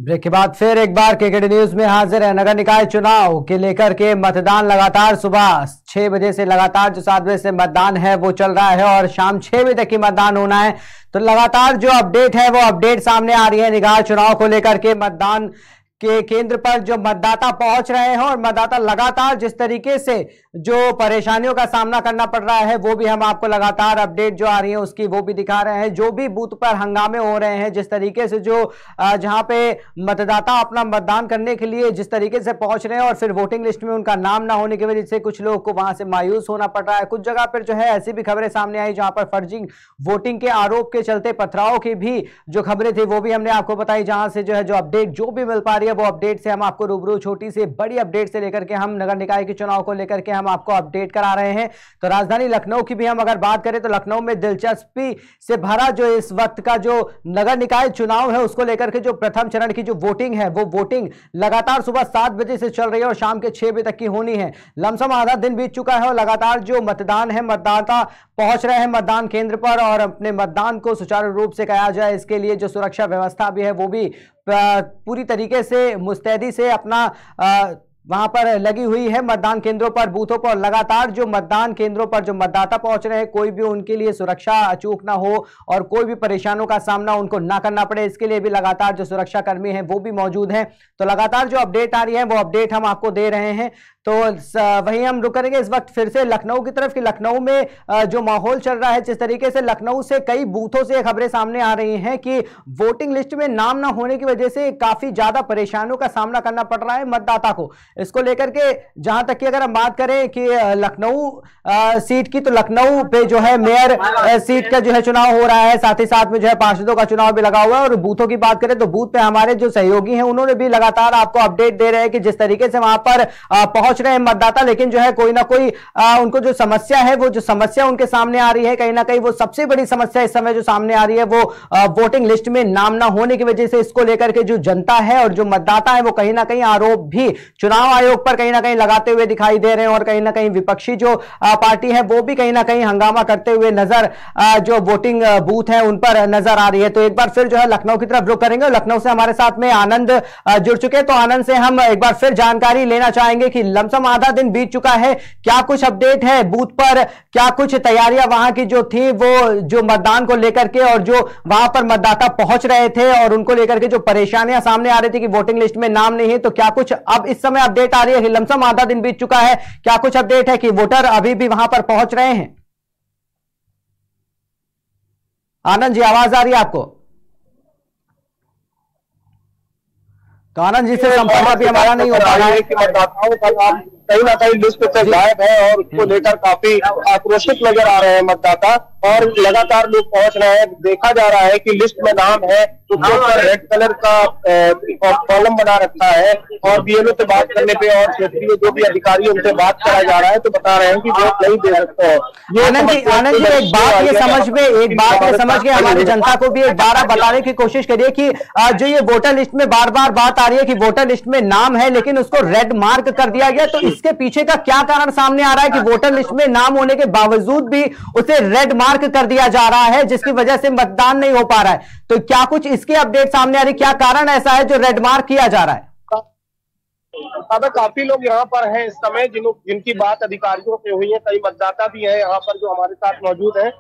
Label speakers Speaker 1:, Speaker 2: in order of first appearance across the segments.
Speaker 1: Break के बाद फिर एक बार केकेडी न्यूज में हाजिर है। नगर निकाय चुनाव के लेकर के मतदान लगातार सुबह 6 बजे से लगातार जो 7 बजे से मतदान है वो चल रहा है और शाम 6 बजे तक ही मतदान होना है। तो लगातार जो अपडेट है वो अपडेट सामने आ रही है निकाय चुनाव को लेकर के। मतदान के केंद्र पर जो मतदाता पहुंच रहे हैं और मतदाता लगातार जिस तरीके से जो परेशानियों का सामना करना पड़ रहा है वो भी हम आपको लगातार अपडेट जो आ रही है उसकी वो भी दिखा रहे हैं। जो भी बूथ पर हंगामे हो रहे हैं, जिस तरीके से जो जहां पे मतदाता अपना मतदान करने के लिए जिस तरीके से पहुंच रहे हैं और फिर वोटिंग लिस्ट में उनका नाम ना होने की वजह से कुछ लोगों को वहां से मायूस होना पड़ रहा है। कुछ जगह पर जो है ऐसी भी खबरें सामने आई जहां पर फर्जी वोटिंग के आरोप के चलते पथराव की भी जो खबरें थी वो भी हमने आपको बताई। जहां से जो है जो अपडेट जो भी मिल पा रही है वो अपडेट से हम आपको रूबरू छोटी से बड़ी अपडेट से लेकर के हम नगर निकाय के चुनाव को लेकर के हम आपको अपडेट करा रहे हैं। तो राजधानी लखनऊ की भी हम अगर बात करें तो लखनऊ में दिलचस्पी से भरा जो इस वक्त का जो नगर निकाय चुनाव है उसको लेकर के जो प्रथम चरण की जो वोटिंग है वो वोटिंग लगातार सुबह 7 बजे से चल रही है और शाम के 6 बजे तक की होनी है। लमसम आधा दिन बीत चुका है और लगातार जो मतदान है मतदाता पहुंच रहे हैं मतदान केंद्र पर और अपने मतदान को सुचारू रूप से किया जाए इसके लिए जो सुरक्षा व्यवस्था भी है वो भी पूरी तरीके से मुस्तैदी से अपना वहां पर लगी हुई है। मतदान केंद्रों पर बूथों पर लगातार जो मतदान केंद्रों पर जो मतदाता पहुंच रहे हैं कोई भी उनके लिए सुरक्षा अचूक ना हो और कोई भी परेशानियों का सामना उनको ना करना पड़े इसके लिए भी लगातार जो सुरक्षा कर्मी हैं वो भी मौजूद हैं। तो लगातार जो अपडेट आ रही है वो अपडेट हम आपको दे रहे हैं। तो वहीं हम रुक करेंगे इस वक्त फिर से लखनऊ की तरफ कि लखनऊ में जो माहौल चल रहा है जिस तरीके से लखनऊ से कई बूथों से खबरें सामने आ रही हैं कि वोटिंग लिस्ट में नाम ना होने की वजह से काफी ज्यादा परेशानियों का सामना करना पड़ रहा है मतदाता को। इसको लेकर के जहां तक कि अगर हम बात करें कि लखनऊ सीट की तो लखनऊ पे जो है मेयर सीट का जो है चुनाव हो रहा है, साथ ही साथ में जो है पार्षदों का चुनाव भी लगा हुआ है। और बूथों की बात करें तो बूथ पे हमारे जो सहयोगी हैं उन्होंने भी लगातार आपको अपडेट दे रहे हैं कि जिस तरीके से वहां पर पहुंच रहे हैं मतदाता, लेकिन जो है कोई ना कोई उनको जो समस्या है वो जो समस्या उनके सामने आ रही है कहीं ना कहीं वो सबसे बड़ी समस्या इस समय जो सामने आ रही है वो वोटिंग लिस्ट में नाम ना होने की वजह से इसको लेकर के जो जनता है और जो मतदाता है वो कहीं ना कहीं आरोप भी चुनाव आयोग पर कहीं ना कहीं लगाते हुए दिखाई दे रहे हैं और कहीं ना कहीं विपक्षी जो पार्टी है वो भी कहीं ना कहीं हंगामा करते हुए नजर जो वोटिंग बूथ है उन पर नजर आ रही है। तो एक बार फिर जो है लखनऊ की तरफ रुख करेंगे। लखनऊ से हमारे साथ में आनंद जुड़ चुके हैं, तो आनंद से हम एक बार फिर जानकारी लेना चाहेंगे कि लमसम आधा दिन बीत चुका है, क्या कुछ अपडेट है बूथ पर, क्या कुछ तैयारियां वहां की जो थी वो जो मतदान को लेकर के और जो वहां पर मतदाता पहुंच रहे थे और उनको लेकर के जो परेशानियां सामने आ रही थी कि वोटिंग लिस्ट में नाम नहीं है, तो क्या कुछ अब इस समय अपडेट आ रही है कि लमसम आधा दिन बीत चुका है, क्या कुछ अपडेट है कि वोटर अभी भी वहां पर पहुंच रहे हैं? आनंद जी आवाज आ रही है आपको? तो आनंद जी से संपर्क अभी हमारा नहीं हो पा रहा है कि
Speaker 2: मतदाताओं का नाम कहीं ना कहीं लिस्ट से गायब है और उसको लेकर काफी आक्रोशित नजर आ रहे हैं मतदाता और लगातार लोग पहुंच रहे हैं। देखा जा रहा है कि लिस्ट में नाम है उसके ऊपर रेड कलर का कॉलम बना रखा है और बीएलओ से बात करने पे और क्षेत्रीय जो भी अधिकारी उनसे बात कराया जा रहा है तो बता रहे हैं कि वोट नहीं दे सकते हैं।
Speaker 1: आनंद जी एक बात ये समझ के हमारी जनता को भी एक बार बताने की कोशिश करिए कि जो ये वोटर लिस्ट में बार बार बात आ रही है कि वोटर लिस्ट में नाम है लेकिन उसको रेड मार्क कर दिया गया, तो इसके पीछे का क्या कारण सामने आ रहा है कि वोटर लिस्ट में नाम होने के बावजूद भी उसे रेड मार्क कर दिया जा रहा है जिसकी वजह से मतदान नहीं हो पा रहा है? तो क्या कुछ इसके अपडेट सामने आ रही, क्या कारण ऐसा है जो रेड मार्क किया जा रहा है?
Speaker 2: अब काफी लोग यहाँ पर हैं इस समय जिनकी बात अधिकारियों से हुई है, कई मतदाता भी हैं यहाँ पर जो हमारे साथ मौजूद हैं।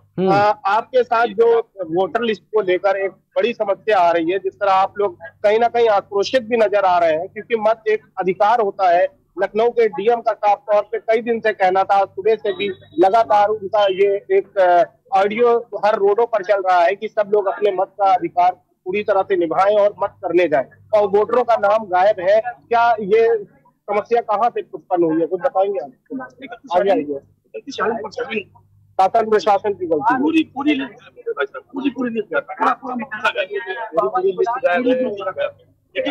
Speaker 2: आपके साथ जो वोटर लिस्ट को लेकर एक बड़ी समस्या आ रही है, जिस तरह आप लोग कहीं ना कहीं आक्रोशित भी नजर आ रहे हैं क्योंकि मत एक अधिकार होता है। लखनऊ के डीएम का साफ तौर पे कई दिन से कहना था, सुबह से भी लगातार उनका ये एक ऑडियो हर रोडों पर चल रहा है कि सब लोग अपने मत का अधिकार पूरी तरह से निभाएं और मत करने जाएं, और वोटरों का नाम गायब है। क्या ये समस्या कहाँ से उत्पन्न हुई है, कुछ बताएंगे आप? आगे आइए। शासन प्रशासन की गलती पूरी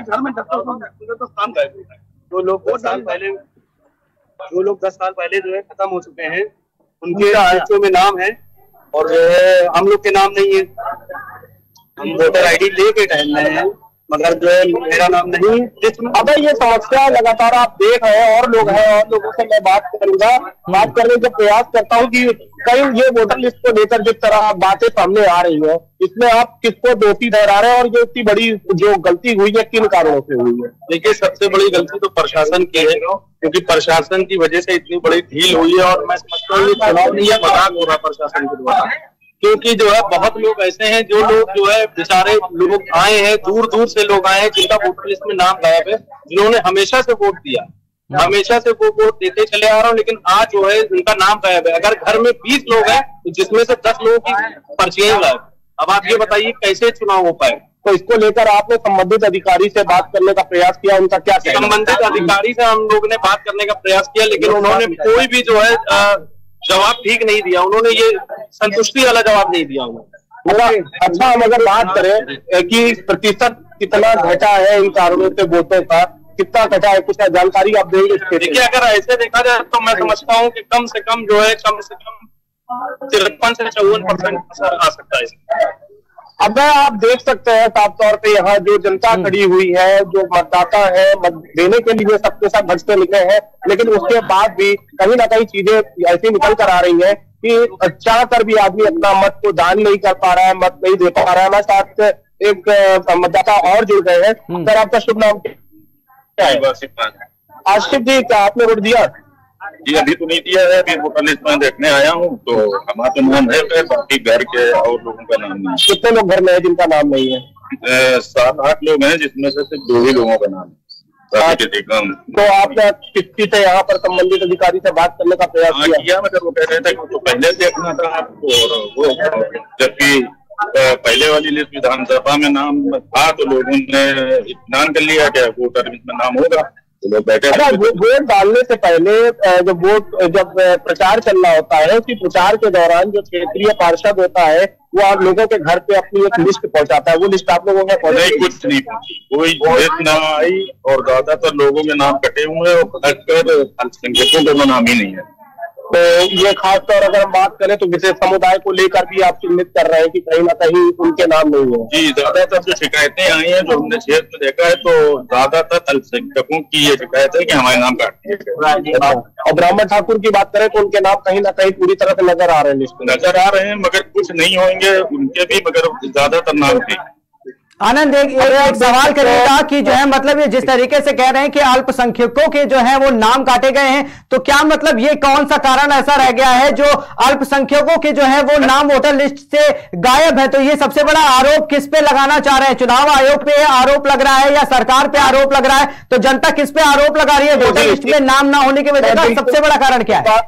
Speaker 2: घर में जो लोग 10 साल पहले जो है खत्म हो चुके हैं उनके लिस्टों में नाम है और जो है हम लोग के नाम नहीं है। हम वोटर आईडी लेके टहल रहे हैं मगर जो है मेरा नाम नहीं। अब ये समस्या लगातार आप देख रहे हैं, और लोग हैं, और लोगों से मैं बात करूंगा, बात करने का प्रयास करता हूं कि कहीं ये वोटर लिस्ट को लेकर जिस तरह बातें सामने आ रही है, इसमें आप किसको दोषी ठहरा रहे हैं, और ये इतनी बड़ी जो गलती हुई है किन कारणों से हुई है?
Speaker 3: देखिए, सबसे बड़ी गलती तो प्रशासन की है, क्योंकि प्रशासन की वजह से इतनी बड़ी ढील हुई है। और मैं समझता हूँ ये चुनाव नहीं है, मजाक हो रहा प्रशासन के द्वारा, क्योंकि जो है बहुत लोग ऐसे हैं जो लोग जो है बेचारे लोग आए हैं, दूर दूर से लोग आए हैं जिनका वोटर लिस्ट में नाम गायब है, जिन्होंने हमेशा से वोट दिया, हमेशा से वो वोट देते चले आ रहा हूँ, लेकिन आज जो है उनका नाम गायब है। अगर घर में 20 लोग हैं तो जिसमें से 10 लोगों की पर्चियां गायब। अब आप ये बताइए कैसे चुनाव हो पाए?
Speaker 2: तो इसको लेकर आपने संबंधित अधिकारी से बात करने का प्रयास किया, उनका क्या कहना?
Speaker 3: संबंधित अधिकारी से हम लोगों ने बात करने का प्रयास किया, लेकिन उन्होंने कोई भी जो है जवाब ठीक नहीं दिया। उन्होंने ये संतुष्टि वाला जवाब नहीं दिया उन्होंने।
Speaker 2: अच्छा, हम अगर बात करें कि प्रतिशत कितना घटा है इन कारणों से वोटों का, कितना घटा है, कुछ जानकारी आप देंगे?
Speaker 3: देखिए, अगर ऐसे देखा जाए तो मैं समझता हूँ कि कम से कम जो है 53 से 54% आ सकता है।
Speaker 2: अब आप देख सकते हैं साफ तौर पे यहाँ जो जनता खड़ी हुई है, जो मतदाता है, मत देने के लिए सबके साथ भजते निकले हैं, लेकिन उसके बाद भी कहीं ना कहीं चीजें ऐसी निकल कर आ रही है कि चाह कर भी आदमी अपना मत को दान नहीं कर पा रहा है, मत नहीं दे पा रहा है। हमारे साथ एक मतदाता और जुड़ गए हैं। सर, आपका शुभ नाम क्या है? आशिफ जी, क्या आपने वोट दिया?
Speaker 4: जी, अभी तो नहीं दिया है, अभी वोटर लिस्ट में देखने आया हूँ। तो हमारा तो नाम है, बाकी घर के और लोगों का नाम नहीं है।
Speaker 2: कितने लोग घर में है जिनका नाम नहीं है?
Speaker 4: 7-8 लोग हैं, जिसमें से सिर्फ 2 ही लोगों का नाम है।
Speaker 2: तो आपने किसी से यहाँ पर संबंधित अधिकारी से बात करने का प्रयास
Speaker 4: किया? मगर वो कह रहे थे कि तो पहले देखना था आपको, और वो जबकि पहले वाली लिस्ट विधानसभा में नाम था तो लोगों ने इत्मीनान कर लिया कि वोटर लिस्ट में नाम होगा, तो लोग बैठे।
Speaker 2: वोट डालने से पहले जब प्रचार चल रहा होता है, उसी प्रचार के दौरान जो क्षेत्रीय पार्षद होता है वो आप लोगों के घर पे अपनी एक लिस्ट पहुंचाता है, वो लिस्ट आप लोगों में
Speaker 4: नहीं, कुछ नहीं पहुंची, कोई लिस्ट ना आई, और ज्यादातर लोगों के नाम कटे हुए हैं, और खासकर अल्पसंख्यकों का नाम ही नहीं है।
Speaker 2: तो ये खासतौर अगर हम बात करें तो विशेष समुदाय को लेकर भी आप चिन्हित कर रहे हैं कि कहीं ना कहीं उनके नाम नहीं है।
Speaker 4: जी, ज्यादातर जो शिकायतें आई हैं, जो हमने क्षेत्र में देखा है, तो ज्यादातर अल्पसंख्यकों की ये शिकायत है कि हमारे नाम काट दिए।
Speaker 2: और ब्राह्मण ठाकुर की बात करें तो उनके नाम कहीं ना कहीं पूरी तरह से नजर आ रहे हैं, लिस्ट में
Speaker 4: नजर आ रहे हैं, मगर कुछ नहीं होंगे उनके भी, मगर ज्यादातर नाम थे।
Speaker 1: आनंद, एक सवाल करिएगा कि जो है मतलब ये जिस तरीके से कह रहे हैं कि अल्पसंख्यकों के जो है वो नाम काटे गए हैं, तो क्या मतलब ये कौन सा कारण ऐसा रह गया है जो अल्पसंख्यकों के जो है वो नाम वोटर लिस्ट से गायब है? तो ये सबसे बड़ा आरोप किस पे लगाना चाह रहे हैं? चुनाव आयोग पे आरोप लग रहा है या सरकार पे आरोप लग रहा है? तो जनता किस पे आरोप लगा रही है? वोटर लिस्ट में नाम ना होने की वजह का सबसे बड़ा कारण क्या है?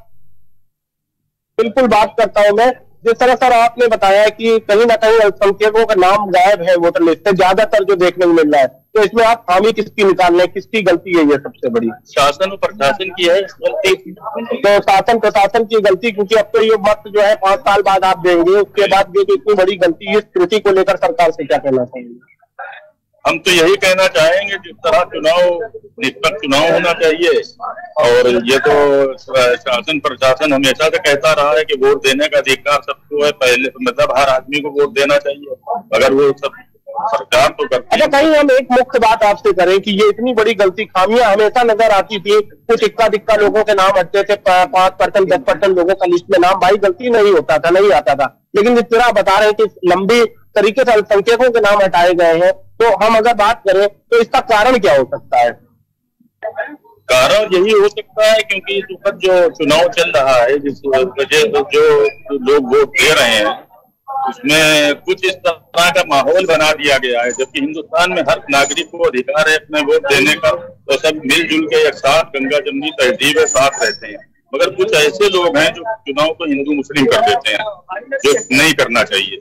Speaker 2: बिल्कुल बात करता हूं मैं। जिस तरह सर आपने बताया कि कहीं ना कहीं अल्पसंख्यकों का नाम गायब है वोटर लिस्ट से, ज्यादातर जो देखने को मिल रहा है, तो इसमें आप खामी किसकी निकाल रहे हैं, किसकी गलती है? ये सबसे बड़ी
Speaker 4: शासन और प्रशासन की है गलती।
Speaker 2: तो शासन प्रशासन की गलती, क्योंकि अब तो ये मत जो है 5 साल बाद आप देंगे, उसके बाद ये जो इतनी बड़ी गलती, इस त्रुटि को लेकर सरकार से क्या कहना चाहिए?
Speaker 4: हम तो यही कहना चाहेंगे, जिस तरह निष्पक्ष चुनाव होना चाहिए, और ये तो शासन प्रशासन हमेशा से कहता रहा है कि वोट देने का अधिकार सबको है, पहले मतलब हर आदमी को वोट देना चाहिए, अगर वो सब सरकार तो करती है।
Speaker 2: अच्छा, कहीं हम एक मुख्य बात आपसे करें कि ये इतनी बड़ी गलती, खामियां हमेशा नजर आती थी, कुछ इक्का दिक्का लोगों के नाम हटते थे, 5% 10% लोगों का लिस्ट में नाम, भाई गलती नहीं होता था, नहीं आता था, लेकिन जिस तरह बता रहे हैं कि लंबी तरीके से अल्पसंख्यकों के नाम हटाए गए हैं, तो हम अगर बात करें तो इसका कारण क्या हो सकता है?
Speaker 4: कारण यही हो सकता है क्योंकि इस वक्त जो चुनाव चल रहा है, जिस वजह से जो लोग वोट दे रहे हैं, उसमें कुछ इस तरह का माहौल बना दिया गया है, जबकि हिंदुस्तान में हर नागरिक को अधिकार है अपने वोट देने का, तो सब मिलजुल के एक साथ गंगा जमनी तहजीब साथ रहते हैं। मगर कुछ ऐसे लोग हैं जो चुनाव को हिंदू मुस्लिम कर देते हैं, जो नहीं करना चाहिए।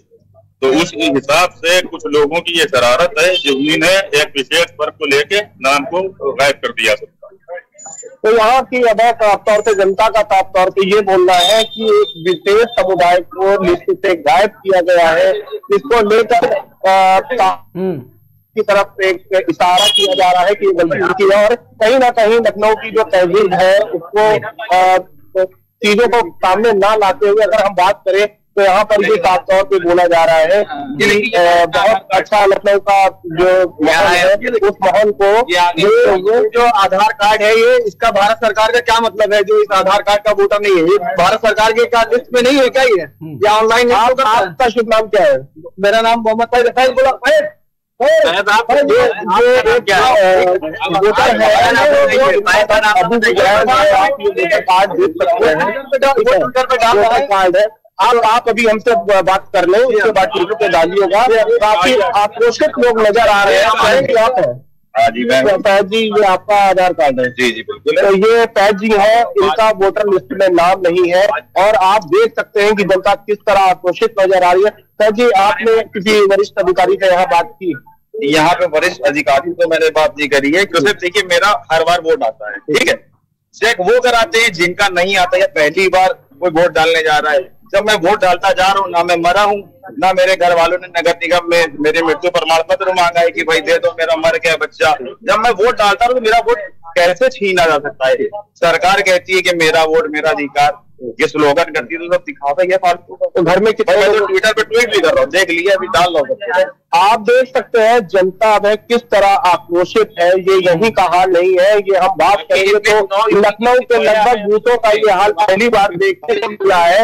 Speaker 4: तो उस हिसाब से कुछ लोगों की ये शरारत है, जिन्होंने एक विशेष वर्ग को लेके नाम को गायब कर दिया सकता।
Speaker 2: तो यहाँ की अदा साफ तौर से जनता का साफ तौर पे ये बोलना है कि एक विशेष समुदाय को लिस्ट से गायब किया गया है, इसको लेकर की तरफ एक इशारा किया जा रहा है कि गलती की है, और कहीं ना कहीं लखनऊ की जो तहजीब है उसको चीजों को सामने ना लाते हुए अगर हम बात करें तो यहाँ पर ये साफ तौर पे बोला जा रहा है कि बहुत अच्छा लखनऊ का जो माहौल है, उस माहौल को ये जो आधार कार्ड है, ये इसका भारत सरकार का क्या मतलब है? जो इस आधार कार्ड का वोटर नहीं है, ये भारत सरकार के क्या लिस्ट में नहीं है क्या? ये या ऑनलाइन? आपका शुभ नाम क्या है? मेरा नाम मोहम्मद फैज। बोला वोटर है, कार्ड है। आप अभी हमसे बात कर लें, उसके बाद टीवी पे डालिएगा। काफी आक्रोशित लोग नजर आ रहे हैं। आप हैं? फैज जी, ये आपका आधार कार्ड है?
Speaker 4: जी जी बिल्कुल।
Speaker 2: तो ये फैज जी है, इनका वोटर लिस्ट में नाम नहीं है और आप देख सकते हैं कि जनता किस तरह आक्रोशित नजर आ रही है। फैज जी, आपने किसी वरिष्ठ अधिकारी से यहाँ बात की?
Speaker 4: यहाँ पे वरिष्ठ अधिकारी तो मैंने बात नहीं करी है, क्योंकि देखिए मेरा हर बार वोट आता है, ठीक है। चेक वो कराते हैं जिनका नहीं आता या पहली बार कोई वोट डालने जा रहा है। जब मैं वोट डालता जा रहा हूँ, ना मैं मरा हूँ, ना मेरे घर वालों ने नगर निगम में मेरे मृत्यु प्रमाण पत्र मांगा है कि भाई दे दो, मेरा मर गया बच्चा। जब मैं वोट डालता हूँ तो मेरा वोट कैसे छीना जा सकता है? सरकार कहती है कि मेरा वोट मेरा अधिकार, ये स्लोगन करती है, तो सब दिखावा है फालतू का। तो घर में कितने तो ट्विटर पे ट्वीट भी कर रहा हूँ, देख लिया, अभी डाल रहा हूँ।
Speaker 2: आप देख सकते हैं जनता अब किस तरह आक्रोशित है। ये यही का हाल नहीं है, ये हम बात करेंगे तो लखनऊ के लगभग बूथों का ये हाल पहली बार देखने को मिला है।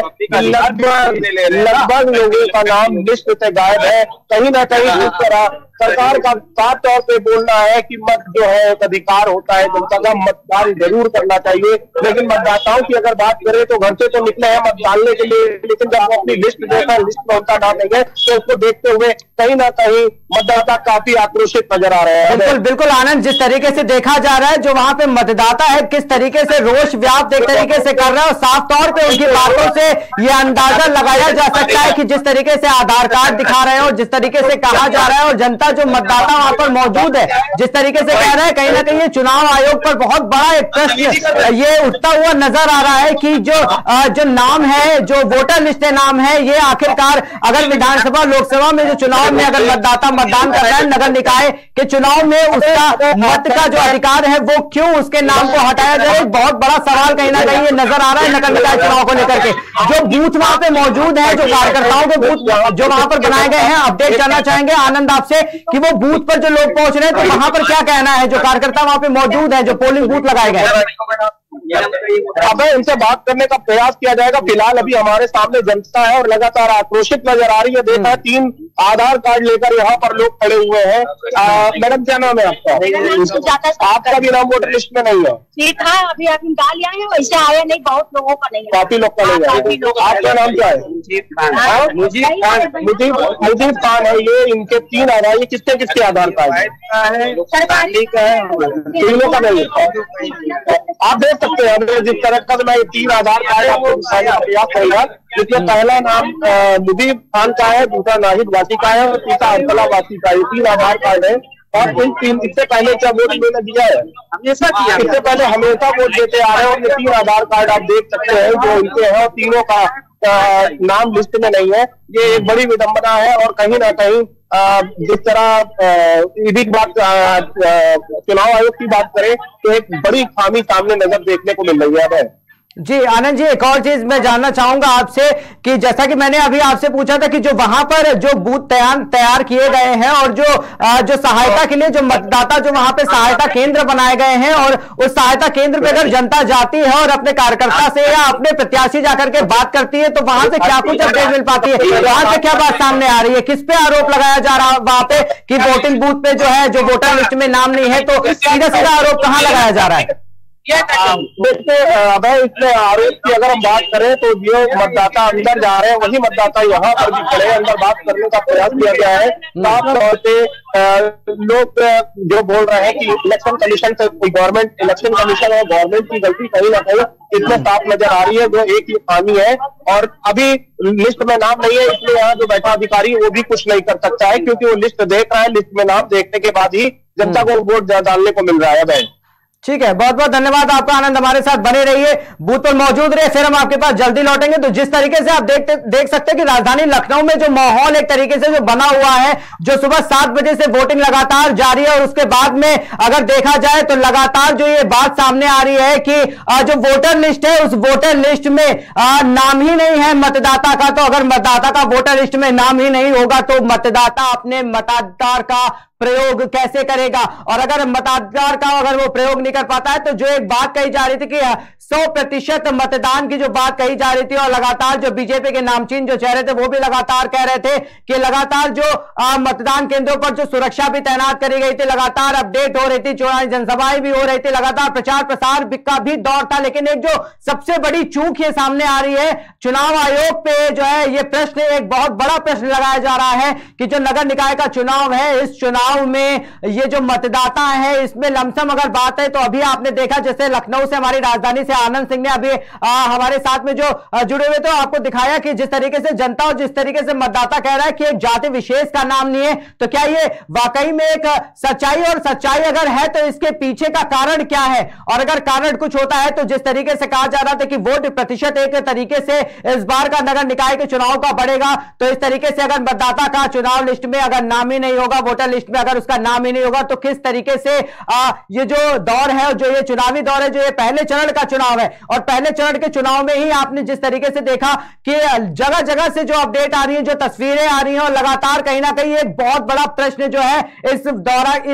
Speaker 2: लगभग लोगों का नाम लिस्ट से गायब है। कहीं ना कहीं इस तरह सरकार का साफ तौर पे बोलना है कि मत जो है एक अधिकार होता है जनता का, मतदान जरूर करना चाहिए। लेकिन मतदाताओं की अगर बात करें तो घर से तो निकले हैं मत डालने के लिए, लेकिन जब वो अपनी लिस्ट देखा, लिस्ट में उनका नाम नहीं है, तो उसको देखते हुए कहीं ना कहीं मतदाता काफी आक्रोशित नजर आ रहे हैं।
Speaker 1: बिल्कुल बिल्कुल आनंद, जिस तरीके से देखा जा रहा है, जो वहां पे मतदाता है किस तरीके से रोष व्याप्त एक तरीके से कर रहा है, और साफ तौर पे उनकी बातों से यह अंदाजा लगाया जा सकता है कि जिस तरीके से आधार कार्ड दिखा रहे हैं और जिस तरीके से कहा जा रहा है, और जनता जो मतदाता वहां पर मौजूद है जिस तरीके से कह रहा है, कहीं ना कहीं ये चुनाव आयोग पर बहुत बड़ा एक प्रश्न ये उठता हुआ नजर आ रहा है कि जो नाम है, जो वोटर लिस्ट नाम है, ये आखिरकार अगर विधानसभा लोकसभा में जो चुनाव में अगर मतदाता मतदान कर रहा है, नगर निकाय के चुनाव में उसका मत का जो अधिकार है वो क्यों उसके नाम को हटाया जाए, एक बहुत बड़ा सवाल कहीं ना कहीं ये नजर आ रहा है नगर निकाय चुनाव को लेकर के। जो बूथ वहां पे मौजूद है, जो कार्यकर्ताओं के बूथ जो वहां पर बनाए गए हैं, अपडेट करना चाहेंगे आनंद आपसे कि वो बूथ पर जो लोग पहुंच रहे हैं तो वहां पर क्या कहना है, जो कार्यकर्ता वहां पे मौजूद है, जो पोलिंग बूथ लगाए गए?
Speaker 2: अब इनसे बात करने का प्रयास किया जाएगा। फिलहाल अभी हमारे सामने जनता है और लगातार आक्रोशित नजर आ रही है। देखा है 3 आधार कार्ड लेकर यहाँ पर लोग खड़े हुए हैं। मैडम क्या नाम है आपका? आपका भी नाम वोटर लिस्ट में नहीं है?
Speaker 5: ठीक है, अभी निकाल लिया है, वैसे आया नहीं, बहुत लोगों का नहीं है,
Speaker 2: काफी लोग का नहीं है। आपका नाम क्या है? मुजीब खान है। ये इनके 3 आधार, ये किसके किसके आधार कार्ड है?
Speaker 5: सरकारी का है,
Speaker 2: तीनों का नहीं है। आप देख सकते हैं जिस तरह का मैं 3 आधार कार्ड आपको दिखाने का प्रयास करूंगा, जिसमें पहला नाम मुजीब खान का है, दूसरा नाहिद वासी का है और तीसरा अरसला वासी का है। 3 आधार कार्ड है और इन 3 इससे पहले क्या वोट इन्होंने दिया है? हमेशा किया, इससे पहले हमेशा वोट देते आ रहे हैं। और ये 3 आधार कार्ड आप देख सकते हैं जो इनके हैं और तीनों का नाम लिस्ट में नहीं है। ये एक बड़ी विडंबना है और कहीं ना कहीं जिस तरह ईडी की बात, चुनाव आयोग की बात करें तो एक बड़ी खामी सामने नजर देखने को मिल रही है।
Speaker 1: जी आनंद जी, एक और चीज मैं जानना चाहूंगा आपसे कि जैसा कि मैंने अभी आपसे पूछा था कि जो वहां पर जो बूथ तैयार किए गए हैं और जो सहायता के लिए जो मतदाता जो वहां पे सहायता केंद्र बनाए गए हैं, और उस सहायता केंद्र पे अगर जनता जाती है और अपने कार्यकर्ता से या अपने प्रत्याशी जाकर के बात करती है तो वहां से क्या कुछ अपडेट मिल पाती है? वहां से क्या बात सामने आ रही है? किस पे आरोप लगाया जा रहा है वहां पे कि वोटिंग बूथ पे जो है जो वोटर लिस्ट में नाम नहीं है? तो सीधा सीधा आरोप कहां लगाया जा रहा है?
Speaker 2: देखिए इसमें आरोप की अगर हम बात करें तो जो मतदाता अंदर जा रहे हैं वही मतदाता यहाँ पर भी खड़े अंदर बात करने का प्रयास किया गया है। साफ तौर पे लोग जो बोल रहे हैं कि इलेक्शन कमीशन से गवर्नमेंट, इलेक्शन कमीशन और गवर्नमेंट की गलती कहीं ना कहीं इसमें साफ नजर आ रही है। जो एक ही खामी है और अभी लिस्ट में नाम नहीं है, इसलिए यहाँ जो बैठा अधिकारी वो भी कुछ नहीं कर सकता है, क्योंकि वो लिस्ट देख रहा है, लिस्ट में नाम देखने के बाद ही जनता को वोट डालने को मिल रहा है।
Speaker 1: ठीक है, बहुत बहुत धन्यवाद आपका आनंद, हमारे साथ बने रहिए, बूथ पर मौजूद रहे, फिर हम आपके पास जल्दी लौटेंगे। तो जिस तरीके से आप देख सकते हैं कि राजधानी लखनऊ में जो माहौल एक तरीके से जो बना हुआ है, जो सुबह 7 बजे से वोटिंग लगातार जारी है और उसके बाद में अगर देखा जाए तो लगातार जो ये बात सामने आ रही है कि जो वोटर लिस्ट है उस वोटर लिस्ट में नाम ही नहीं है मतदाता का। तो अगर मतदाता का वोटर लिस्ट में नाम ही नहीं होगा तो मतदाता अपने मताधिकार का प्रयोग कैसे करेगा, और अगर मताधिकार का अगर वो प्रयोग नहीं कर पाता है तो जो एक बात कही जा रही थी कि 100% मतदान की जो बात कही जा रही थी, और लगातार जो बीजेपी के नामचीन जो चेहरे थे वो भी लगातार कह रहे थे कि लगातार जो मतदान केंद्रों पर जो सुरक्षा भी तैनात करी गई थी, लगातार अपडेट हो रही थी, चुनावी जनसभाएं भी हो रही थी, लगातार प्रचार प्रसार का भी दौर था। लेकिन एक जो सबसे बड़ी चूक ये सामने आ रही है, चुनाव आयोग पे जो है ये प्रश्न, एक बहुत बड़ा प्रश्न लगाया जा रहा है कि जो नगर निकाय का चुनाव है, इस चुनाव में ये जो मतदाता है इसमें लमसम अगर बात है तो अभी आपने देखा जैसे लखनऊ से, हमारी राजधानी से आनंद सिंह ने अभी हमारे साथ में जो जुड़े हुए तो आपको दिखाया कि जिस तरीके से जनता और जिस तरीके से मतदाता कह रहा है कि एक जाति विशेष का नाम नहीं है, तो क्या ये वाकई में एक सच्चाई, और सच्चाई अगर है तो इसके पीछे का कारण क्या है, और अगर कारण कुछ होता है तो जिस तरीके से कहा जा रहा था कि वोट प्रतिशत एक तरीके से इस बार का नगर निकाय के चुनाव का बढ़ेगा, तो इस तरीके से अगर मतदाता का चुनाव लिस्ट में अगर नाम ही नहीं होगा, वोटर लिस्ट में अगर उसका नाम ही नहीं होगा, तो किस तरीके से ये जो दौर है, जो ये चुनावी दौर है, जो ये पहले चरण का चुनाव है, और पहले चरण के चुनाव में ही आपने जिस तरीके से देखा कि जगह जगह से जो अपडेट आ रही है, जो तस्वीरें आ रही हैं, और लगातार कहीं ना कहीं एक बहुत बड़ा प्रश्न जो है इस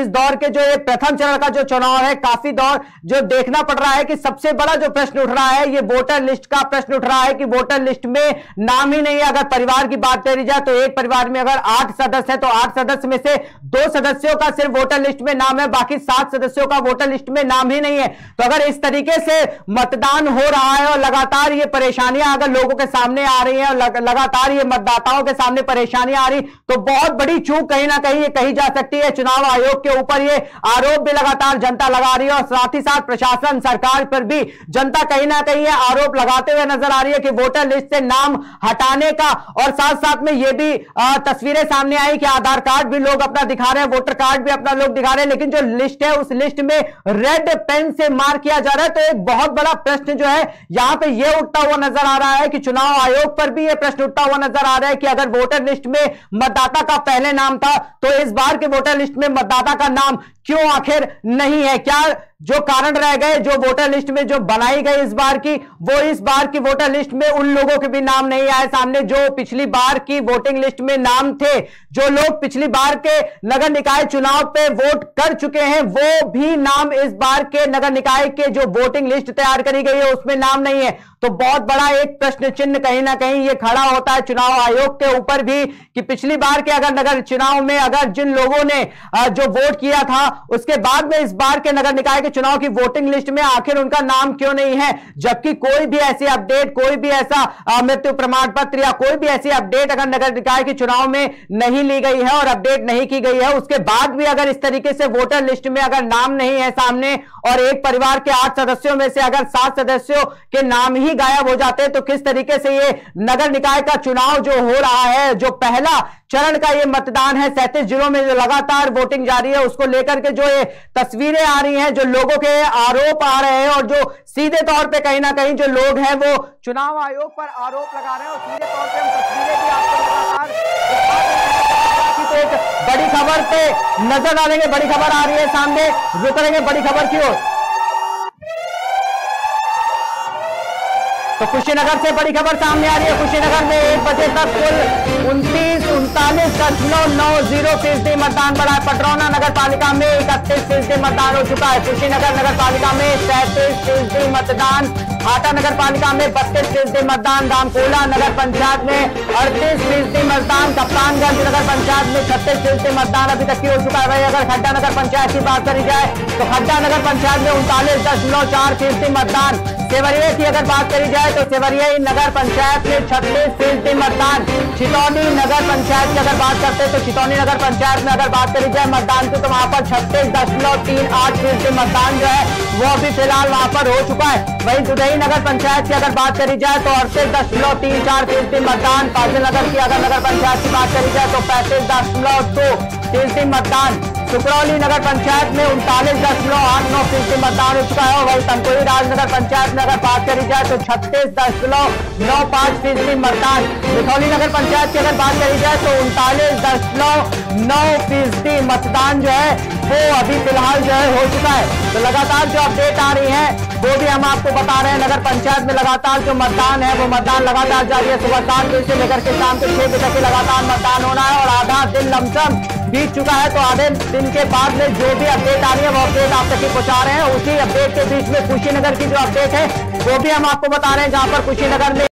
Speaker 1: दौर के जो ये प्रथम चरण का जो चुनाव है, काफी दौर जो देखना पड़ रहा है कि सबसे बड़ा जो प्रश्न उठ रहा है ये वोटर लिस्ट का प्रश्न उठ रहा है कि वोटर लिस्ट में नाम ही नहीं है। अगर परिवार की बात करी जाए तो एक परिवार में अगर 8 सदस्य है तो 8 सदस्य में से 2 सदस्यों का सिर्फ वोटर लिस्ट में नाम है, बाकी 7 सदस्यों का वोटर लिस्ट में नाम ही नहीं है। तो अगर इस तरीके से मतदान हो रहा है और लगातार ये परेशानियां अगर लोगों के सामने आ रही हैं, और लगातार ये मतदाताओं के सामने परेशानियां आ रही, तो बहुत बड़ी चूक कहीं ना कहीं ये कही जा सकती है। चुनाव आयोग के ऊपर ये आरोप भी लगातार जनता लगा रही है, और साथ ही साथ प्रशासन, सरकार पर भी जनता कहीं ना कहीं ये आरोप लगाते हुए नजर आ रही है कि वोटर लिस्ट से नाम हटाने का, और साथ साथ में ये भी तस्वीरें सामने आई कि आधार कार्ड भी लोग अपना दिखा रहे हैं, वोटर कार्ड भी अपना लोग दिखा रहे हैं, लेकिन जो लिस्ट है उस लिस्ट में रेड पेन से मार्क किया जा रहा है। तो एक बहुत बड़ा प्रश्न जो है यहां पे ये उठता हुआ नजर आ रहा है कि चुनाव आयोग पर भी ये प्रश्न उठता हुआ नजर आ रहा है कि अगर वोटर लिस्ट में मतदाता का पहले नाम था तो इस बार के वोटर लिस्ट में मतदाता का नाम क्यों आखिर नहीं है? क्या जो कारण रह गए, जो वोटर लिस्ट में जो बनाई गई इस बार की, वो इस बार की वोटर लिस्ट में उन लोगों के भी नाम नहीं आए सामने जो पिछली बार की वोटिंग लिस्ट में नाम थे, जो लोग पिछली बार के नगर निकाय चुनाव पे वोट कर चुके हैं, वो भी नाम इस बार के नगर निकाय के जो वोटिंग लिस्ट तैयार करी गई है उसमें नाम नहीं है। तो बहुत बड़ा एक प्रश्न चिन्ह कहीं ना कहीं ये खड़ा होता है चुनाव आयोग के ऊपर भी कि पिछली बार के अगर नगर चुनाव में अगर जिन लोगों ने जो वोट किया था उसके बाद में इस बार के नगर निकाय के चुनाव की वोटिंग लिस्ट में आखिर उनका नाम क्यों नहीं है, जबकि कोई भी ऐसी अपडेट, कोई भी ऐसा मृत्यु प्रमाण पत्र या कोई भी ऐसी अपडेट अगर नगर निकाय के चुनाव में नहीं ली गई है और अपडेट नहीं की गई है, उसके बाद भी अगर इस तरीके से वोटर लिस्ट में अगर नाम नहीं है सामने और एक परिवार के 8 सदस्यों में से अगर 7 सदस्यों के नाम ही गायब हो जाते हैं, तो किस तरीके से ये नगर निकाय का चुनाव जो हो रहा है, जो पहला चरण का ये मतदान है 37 जिलों में जो लगातार वोटिंग जारी है, उसको लेकर के जो ये तस्वीरें आ रही हैं, जो लोगों के आरोप आ रहे हैं और जो सीधे तौर पे कहीं ना कहीं जो लोग हैं वो चुनाव आयोग पर आरोप लगा रहे हैं, और सीधे तौर पे हम तस्वीरें भी आपको लगातार दिखा रहे हैं। तो एक बड़ी खबर पे नजर डालेंगे, बड़ी खबर आ रही है सामने, रुक करेंगे बड़ी खबर की ओर। तो कुशीनगर से बड़ी खबर सामने आ रही है। कुशीनगर में 1 बजे तक कुल 39.90% मतदान बढ़ा है। पटरौना नगर पालिका में 31% मतदान हो चुका है। कुशीनगर नगर पालिका में 37% मतदान, हाटा नगर पालिका में 32% मतदान, रामकोला नगर पंचायत में 38% मतदान, कप्तानगंज नगर पंचायत में 36% मतदान अभी तक की हो चुका है। वही अगर खड्डा नगर पंचायत की बात करी जाए तो खड्डा नगर पंचायत में 39.4% मतदान, सेवरिया की अगर बात करी जाए तो सेवरिया नगर पंचायत में 36% मतदान, छितौनी नगर पंचायत की अगर बात करते हैं तो छितौनी नगर पंचायत में अगर बात करी जाए मतदान की तो वहां पर 36.38% मतदान जो है वो अभी फिलहाल वहां पर हो चुका है। वहीं दुधई नगर पंचायत की अगर बात करी जाए तो 38.34% मतदान, फाजिल नगर की अगर नगर पंचायत की बात करी जाए तो 35.2% मतदान, सुकरौली नगर पंचायत में 39.89% मतदान हो चुका है। वही तमकुही राजनगर पंचायत में अगर बात करी जाए तो 36.95% मतदान। मिठौली नगर पंचायत की अगर बात करी जाए तो 39.9% मतदान जो है वो अभी फिलहाल जो है हो चुका है। तो लगातार जो अपडेट आ रही है वो भी हम आपको बता रहे हैं। नगर पंचायत में लगातार जो मतदान है वो मतदान लगातार जारी है। सुबह 7 बजे से लेकर के शाम के 6 बजे तक लगातार मतदान होना है और आधा दिन लमसम बीत चुका है। तो आधे दिन के बाद में जो भी अपडेट आ रही है वो अपडेट आप तक ही पहुंचा रहे हैं। उसी अपडेट के बीच में कुशीनगर की जो अपडेट है वो भी हम आपको बता रहे हैं, जहां पर कुशीनगर में